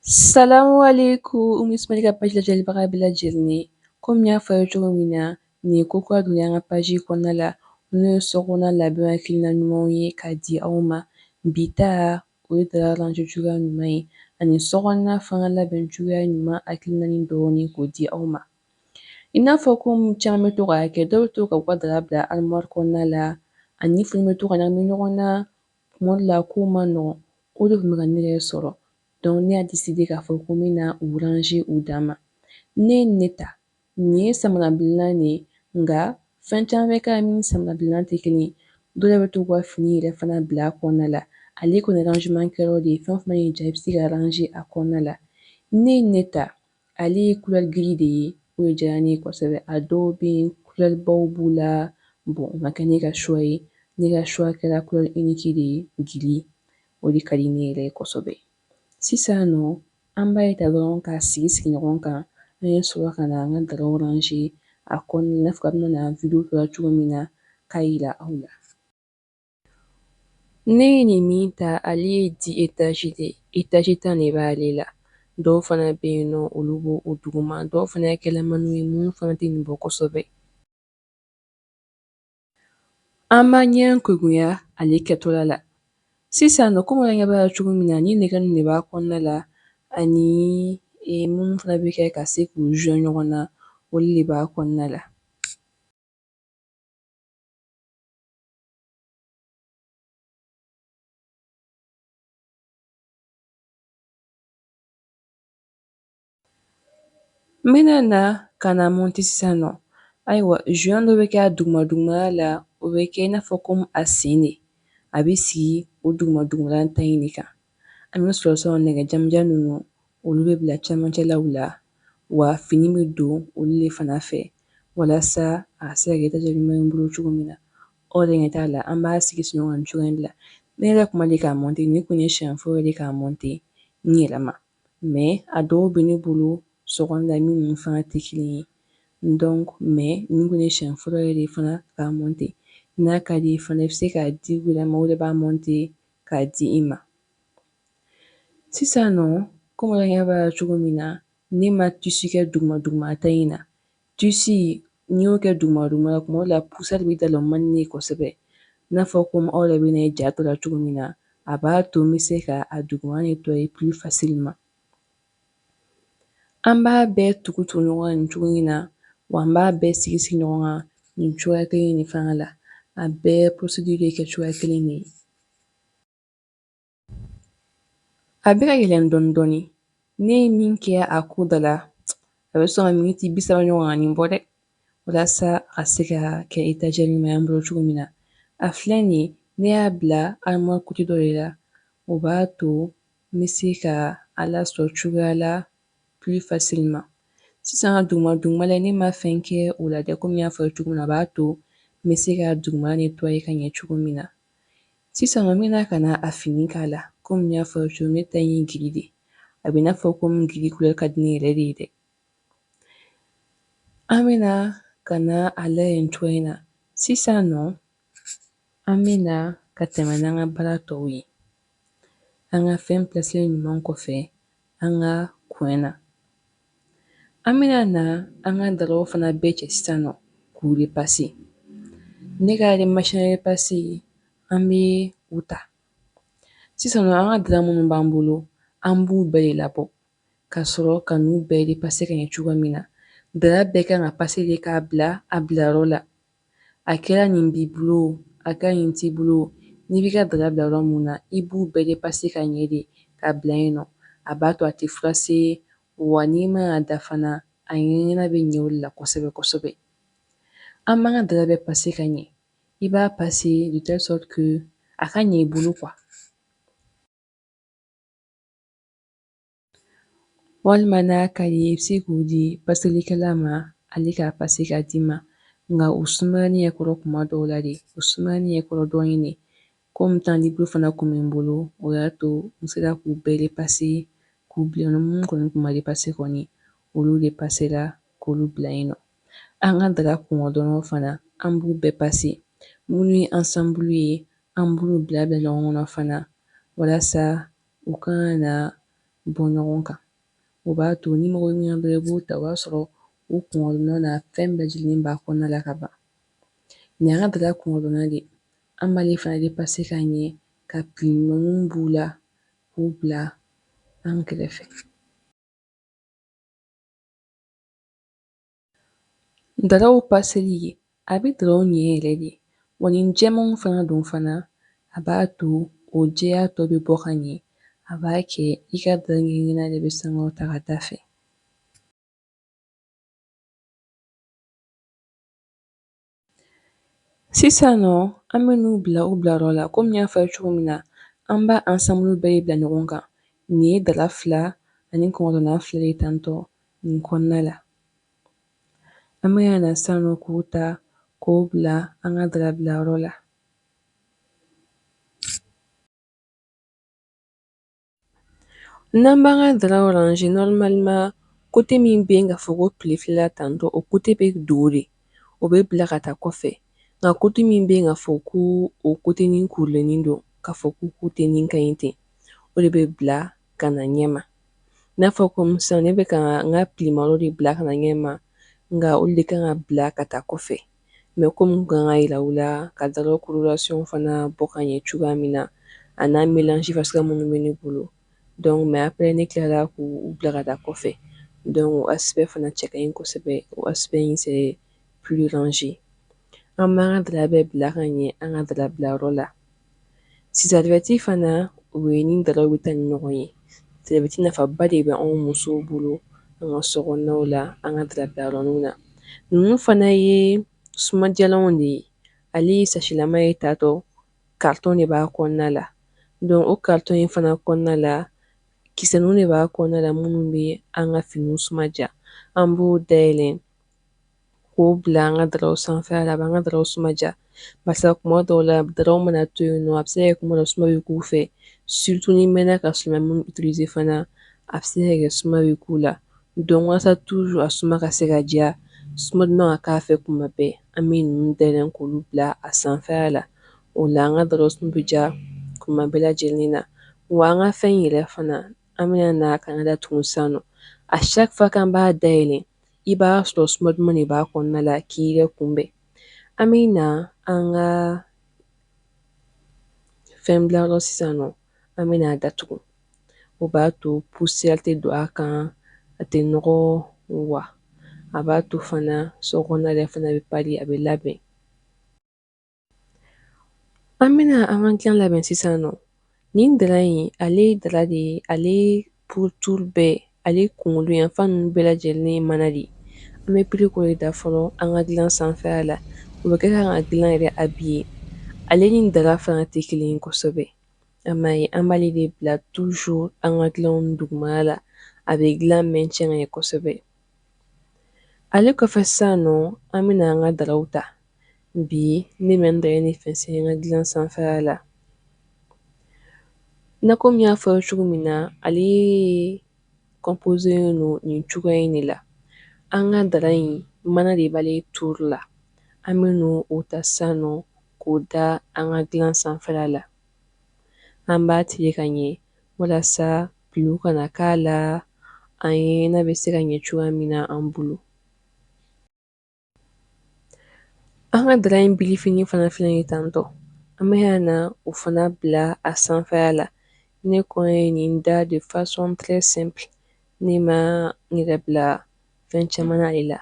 Salamu alaikum umismali ka page lajɛlibaga bɛɛ lajɛlen. Komi n y'a fɔ aw ye cogo min na, nin ye ko kura donna an ka page kɔnɔna la n'o ye sokɔnɔna labɛn hakilina ɲumanw ye k'a di aw ma. Bi ta o ye dara range cogoya ɲuman ye ani sokɔnɔna fana labɛn cogoya ɲuman hakilinani dɔɔni k'o di aw ma. I n'a fɔ ko caman bɛ to k'a kɛ, dɔw bɛ to ka u ka dara bila armoire kɔnɔna la ani fini bɛ to ka ɲagami ɲɔgɔn na. Tuma dɔ la kow ma nɔgɔn, o de tun bɛ ka ne yɛrɛ sɔrɔ. Ne y'a k'a fɔ ko n bɛna u ranger u dan ma. Ne ye ne ta, nin ye samarabilennan de ye nka fɛn caman bɛ k'a la min ni samarabilennan tɛ kelen ye. Dɔw yɛrɛ bɛ to k'u ka fini yɛrɛ fana bila a kɔnɔna la. Ale kɔni ye rangement kɛyɔrɔ de ye, fɛn o fɛn y'i diya i bɛ se ka ranger a kɔnɔna la. Ne ye ne ta, ale ye couleur gris de ye, o de diyara ne ye kosɛbɛ. A dɔw bɛ yen couleur baw b'u la, o ma kɛ ne ka choix ye. Ne ka choix kɛra couleur unique de ye, gris. O de ka di ne yɛrɛ ye kosɛbɛ. Sisan nɔ, an b'a ye ta dɔrɔn k'a sigi sigi ɲɔgɔn kan, an ye sɔrɔ ka na an ka daraw ranger a kɔnɔna la i n'a fɔ a bɛna video kɛra cogo min na k'a yira aw la. Ne ye nin min ta, ale ye 10 étage de ye, étage 10 de b'ale la. Dɔw fana bɛ yen nɔ olu b'o o duguma, dɔw fana ye kɛlɛmaniw ye minnu fana tɛ nin bɔ kosɛbɛ. An b'a ɲɛ kuikuya ale kɛtɔla la. Sisan nɔ komi an ɲɛ b'a la cogo min na, ni nɛgɛ ninnu de b'a kɔnɔna la ani minnu fana bɛ kɛ ka se k'u join ɲɔgɔn na, olu de b'a kɔnɔna la. N bɛna na ka na monter sisan nɔ. Ayiwa joint dɔ bɛ kɛ a duguma dugumala la, o bɛ kɛ i n'a fɔ komi a sen de. A bɛ sigi o duguma dugumala ta in de kan. An bɛ sɔrɔ sisan nɛgɛ janmanjan ninnu, olu bɛ bila cɛmancɛlaw la, wa fini bɛ don olu de fana fɛ walasa a ka se ka kɛ étagère ɲuman ye n bolo cogo min na. Aw de ɲɛ t'a la, an b'a sigi sigi ɲɔgɔn kan nin cogoya in de la. Ne yɛrɛ kuma de k'a monter, nin kun ye siɲɛ fɔlɔ de k'a monter n yɛrɛ ma. A dɔw bɛ ne bolo sokɔnɔna la min ninnu fana tɛ kelen ye. Nin kun ye siɲɛ fɔlɔ yɛrɛ de fana k'a monter. N'a ka d'i ye fana i bɛ se k'a di u yɛrɛ ma, o de b'a monter k'a di i ma. Sisan nɔ, komi an ɲɛ b'a la cogo min na, ne ma tissu kɛ duguma dugumata in na. Tissu n'i y'o kɛ duguma duguma la, tuma dɔw la poussière bɛ da la o man di ne ye kosɛbɛ. I n'a fɔ komi aw yɛrɛ bɛ na ye ja tɔ la cogo min na, a b'a to n bɛ se ka a duguma nettoyer plus facilement. An b'a bɛɛ tugu tugu ɲɔgɔn kan nin cogo in na, wa an b'a bɛɛ sigi sigi ɲɔgɔn kan nin cogoya kelen de fana la. A bɛɛ procédure ye kɛ cogoya kelen de ye. A bɛ ka yɛlɛn dɔɔni dɔɔni. Ne ye min kɛ a ko da la, a bɛ sɔn ka miniti 30 ɲɔgɔn nin bɔ dɛ, walasa a ka se ka kɛ étagère ɲuman ye an bolo cogo min na. A filɛ nin ye, ne y'a bila armoire côté dɔ de la, o b'a to n bɛ se ka a lasɔrɔ cogoya la plus facilement. Sisan ka duguma dugumala in ne ma fɛn kɛ o la dɛ, komi n y'a fɔ aw ye cogo min na, a b'a to n bɛ se ka dugumala nettoyer ka ɲɛ cogo min na. Sisan nɔ n bɛna ka na a fini k'a la, komi n y'a fɔ aw ye cogo min, ne ta in ye gris de ye. A bɛ i n'a fɔ komi gris couleur ka di ne yɛrɛ de ye dɛ. An bɛna ka na a lajɛ nin cogoya in na. Sisan nɔ, an bɛna ka tɛmɛ n'an ka baara tɔw ye. An ka fɛn pilasilen ɲuman kɔfɛ, an ka kɔɲɔ na. An bɛna na an ka daraw fana bɛɛ cɛ sisan nɔ k'u repasser. Ne ka machine à repasser an bɛ u ta. Sisan nɔ an ka dara minnu b'an bolo, an b'u bɛɛ de labɔ ka sɔrɔ ka n'u bɛɛ repasser ka ɲɛ cogoya min na. Dara bɛɛ kan ka passer de k'a bila a bilayɔrɔ la. A kɛra nin b'i bolo o, a kɛra nin t'i bolo o, n'i b'i ka dara bila yɔrɔ mun na, i b'u bɛɛ repasser ka ɲɛ de k'a bila yen nɔ. A b'a to a tɛ froisser, wa n'i mana da fana, a ɲɛgɛnɛ bɛ ɲɛ o de la kosɛbɛ kosɛbɛ. An b'an ka dara bɛɛ passer ka ɲɛ. I b'a passer de telle sorte que a ka ɲɛ i bolo . Walima n'a ka d'i ye i bɛ se k'o di passelikɛla ma, ale k'a passer k'a d'i ma. Nka o sumaya ne ɲɛkɔrɔ kuma dɔw la de, o sumaya ne ɲɛkɔrɔ dɔɔni de. Komi temps libre fana kun bɛ n bolo, o y'a to n sera k'u bɛɛ repasser k'u bila yen nɔ. Minnu kɔni kun ma repasser kɔni, olu repasser la k'olu bila yen nɔ. An ka dara kɔnkɔdɔnnaw fana, an b'u bɛɛ passer. Minnu ye ensemble ye, an b'olu bila bila ɲɔgɔn kɔnɔ fana walasa u kana na bɔ ɲɔgɔn kan. O b'a to ni mɔgɔ min dɔrɔn i b'o ta o b'a sɔrɔ o kunkolo n'a fɛn bɛɛ lajɛlen b'a kɔnɔna la ka ban. Nin y'an ka daga kunkolo de an b'ale fana ka ɲɛ ka ɲumanw b'u la k'u bila an kɛrɛfɛ. Daraw paseli a bɛ daraw ɲɛ yɛrɛ de wa ni jɛmanw fana don fana a b'a to o jɛya tɔ bɛ bɔ ka ɲɛ a b'a kɛ i ka dara ɲɛnama de bɛ sankɔrɔta ka taa fɛ. Sisan nɔ an bɛ n'u bila u bilayɔrɔ la komi n y'a fɔ a ye cogo min na an b'a ansanbulu bɛɛ bila ɲɔgɔn kan. Nin ye dara 2 ani kɔngɔdɔnna 2 ye tantɔ nin kɔnɔna la. An bɛ na sisan nɔ k'o ta k'o bila an ka dara bilayɔrɔ la. N'an b'an ka dara range normalement côté min bɛ yen k'a fɔ ko pile filɛla tantɔ o côté bɛ don de o bɛ bila ka taa kɔfɛ nka côté min bɛ yen k'a fɔ ko o côté nin kurulenin don k'a fɔ ko côté nin ka ɲi ten o de bɛ bila ka na ɲɛma. N'a fɔ komi sisan ne bɛ ka n ka pilemaro de bila ka na ɲɛma nka olu de kan ka bila ka taa kɔfɛ mais komi n kun kan ka yira u la ka dara coloration fana bɔ ka ɲɛ cogoya min na a n'a mélange fasuguya minnu bɛ ne bolo mais après ne kilala k'u bila ka taa kɔfɛ o aspect fana cɛ ka ɲi kosɛbɛ o aspect in c'est plus rangé. An b'an ka dara bɛɛ bila ka ɲɛ an ka dara bilayɔrɔ la. Sisalɛti fana o ye ni daraw bɛ taa ni ɲɔgɔn ye. Sisalɛti nafaba de bɛ anw musow bolo an ka sokɔnɔnaw la an ka dara bilayɔrɔninw na. Ninnu fana ye sumadiyalanw de ye ale ye sasilama ye tatɔ carton de b'a kɔnɔna la o carton in fana kɔnɔna la kisɛninw de b'a kɔnɔna la minnu bɛ an ka finiw sumadiya an b'o dayɛlɛ k'o bila an ka daraw sanfɛ a b'an ka daraw sumadiya barisa kuma dɔw la daraw mana to yen nɔ a bɛ se ka kɛ kuma dɔ suma bɛ k'u fɛ surtout ni mɛnna ka suma minnu utiliser fana a bɛ se ka kɛ suma bɛ k'u la walasa toujours a suma ka se ka diya suma duman ka k'a fɛ kuma bɛɛ an bɛ ninnu dayɛlɛ k'olu bila a sanfɛla la o la an ka daraw suma bɛ diya kuma bɛɛ lajɛlen na wa an ka fɛn in yɛrɛ fana an bɛna na k'an ka datugu sisan nɔ à chaque fois k'an b'a dayɛlɛ i b'a sɔrɔ suma duman de b'a kɔnɔna la k'i yɛrɛ kunbɛn an bɛ na an ka fɛn bilayɔrɔ sisan nɔ an bɛ n'a datugu o b'a to poussière tɛ don a kan a tɛ nɔgɔ wa a b'a to fana sokɔnɔna yɛrɛ fana bɛ pari a bɛ labɛn. An bɛna an ka gilan labɛn sisan nɔ nin dara in ale ye dara de ye ale tulu bɛɛ ale kunkolo yanfan ninnu bɛɛ lajɛlen ye mana de ye an bɛ piri k'o de da fɔlɔ an ka gilan sanfɛla la o bɛ kɛ k'an ka gilan yɛrɛ habiller ale ni dara fana tɛ kelen ye kosɛbɛ an m'a ye an b'ale de bila toujours an ka gilanw dugumana la a bɛ gilan maintien ka ɲɛ kosɛbɛ. Ale kɔfɛ sisan nɔ an bɛna an ka daraw ta bi ne bɛ n dara ni fɛnsɛ n ka gilan sanfɛla la. Na komi n y'a fɔ cogo min na ale composé don nin cogoya in de la an ka dara in mana de b'ale turu la an bɛ n'o ta sisan nɔ k'o da an ka gilan sanfɛla la an b'a tigɛ ka ɲɛ walasa plu kana k'a la an ye n'a bɛ se ka ɲɛ cogoya min na an bolo. An ka dara in bilifini fana filɛ nin ye tantɔ an bɛ na o fana bila a sanfɛla la ne kɔn ye nin da de façon très simple ne ma n yɛrɛ bila fɛn caman n'ale la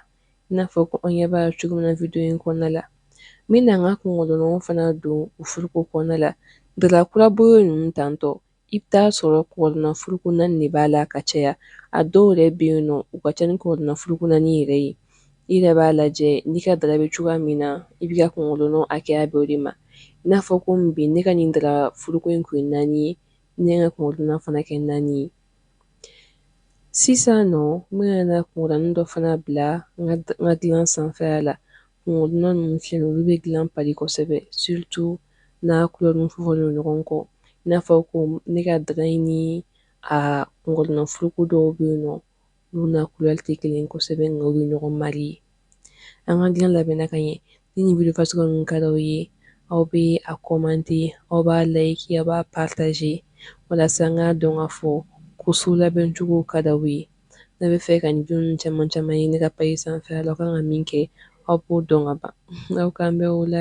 i n'a fɔ ko an ɲɛ b'a cogo min na video in kɔnɔna la n bɛna n ka kɔngɔdɔnnaw fana don o furuko kɔnɔna la dara kurabɔ ninnu tantɔ i bɛ taa sɔrɔ kɔgɔdɔnna furuko naani de b'a la ka caya a dɔw yɛrɛ bɛ yen nɔ u ka ca ni kɔgɔdɔnna furuko naani yɛrɛ ye i yɛrɛ b'a lajɛ n'i ka dara bɛ cogoya min na i b'i ka kɔngɔdɔnnaw hakɛya bɛn o de ma i n'a fɔ komi bi ne ka nin dara furuko in kun ye 4 ye ne ka kɔngɔdɔnna fana kɛ 4 ye sisan nɔ n bɛna kɔngɔdɔnni dɔ fana bila n ka gilan sanfɛla la kɔngɔdɔnna ninnu filɛ nin olu bɛ gilan pari kosɛbɛ surtout n'a couleur fɔlen don ɲɔgɔn kɔ i n'a fɔ ko ne ka dara in ni a kɔngɔdɔnna furuko dɔw bɛ yen nɔ olu n'a couleur tɛ kelen ye kosɛbɛ nka u bɛ ɲɔgɔn mari an ka gilan labɛnna ka ɲɛ ni nin video fasugu ninnu ka d'aw ye aw bɛ a commenter aw b'a liker aw b'a partager walasa n k'a dɔn k'a fɔ ko so labɛn cogo ka d'aw ye. N'a bɛ fɛ ka nin bin ninnu caman caman ye ne ka sanfɛ a la aw kan ka min kɛ aw b'o dɔn ka ban. Aw k'an bɛn o la